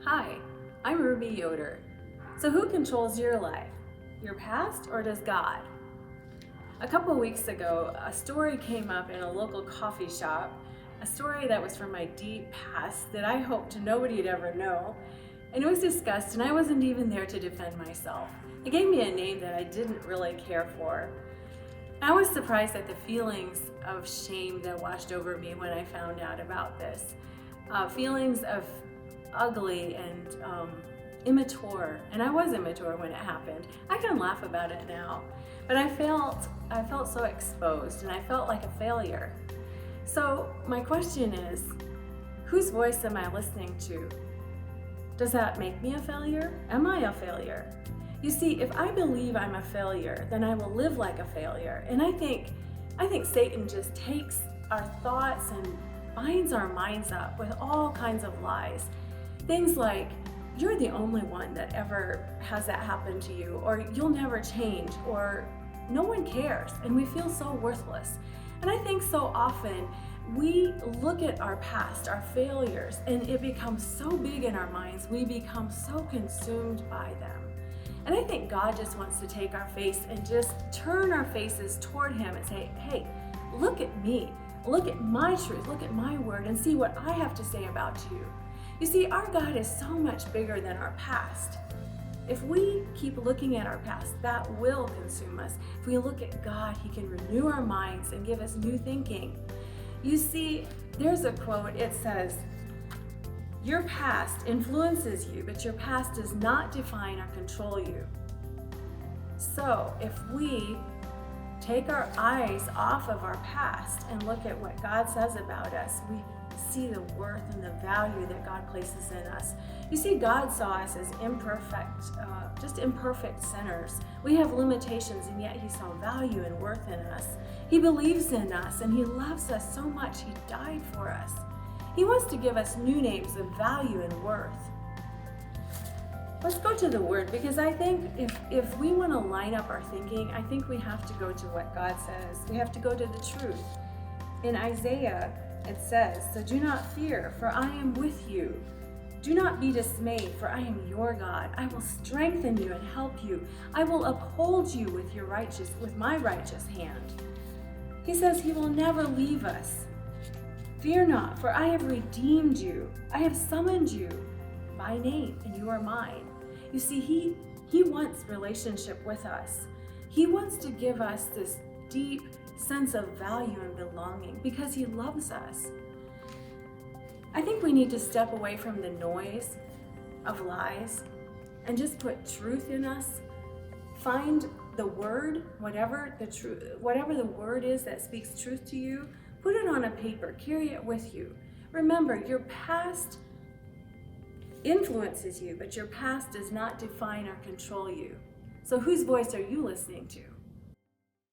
Hi, I'm Ruby Yoder. So who controls your life? Your past or does God? A couple weeks ago, a story came up in a local coffee shop, a story that was from my deep past that I hoped nobody'd ever know. And it was discussed, and I wasn't even there to defend myself. It gave me a name that I didn't really care for. I was surprised at the feelings of shame that washed over me when I found out about this. Feelings of ugly and immature, and I was immature when it happened. I can laugh about it now, but I felt so exposed, and I felt like a failure. So my question is, whose voice am I listening to? Does that make me a failure? Am I a failure? You see, if I believe I'm a failure, then I will live like a failure. And I think Satan just takes our thoughts and binds our minds up with all kinds of lies. Things like, you're the only one that ever has that happen to you, or you'll never change, or no one cares, and we feel so worthless. And I think so often we look at our past, our failures, and it becomes so big in our minds, we become so consumed by them. And I think God just wants to take our face and just turn our faces toward Him and say, hey, look at me, look at my truth, look at my word, and see what I have to say about you. You see, our God is so much bigger than our past. If we keep looking at our past, that will consume us. If we look at God, He can renew our minds and give us new thinking. You see, there's a quote, it says, your past influences you, but your past does not define or control you. So if we take our eyes off of our past and look at what God says about us, we see the worth and the value that God places in us. You see, God saw us as imperfect, just imperfect sinners. We have limitations, and yet He saw value and worth in us. He believes in us, and He loves us so much, He died for us. He wants to give us new names of value and worth. Let's go to the Word, because I think if we want to line up our thinking, I think we have to go to what God says. We have to go to the truth. In Isaiah, it says, so do not fear, for I am with you. Do not be dismayed, for I am your God. I will strengthen you and help you. I will uphold you with my righteous hand. He says He will never leave us. Fear not, for I have redeemed you. I have summoned you by name, and you are mine. You see, He wants relationship with us. He wants to give us this deep sense of value and belonging because He loves us. I think we need to step away from the noise of lies and just put truth in us. Find the word, whatever the word is that speaks truth to you, put it on a paper, carry it with you. Remember, your past influences you, but your past does not define or control you. So whose voice are you listening to?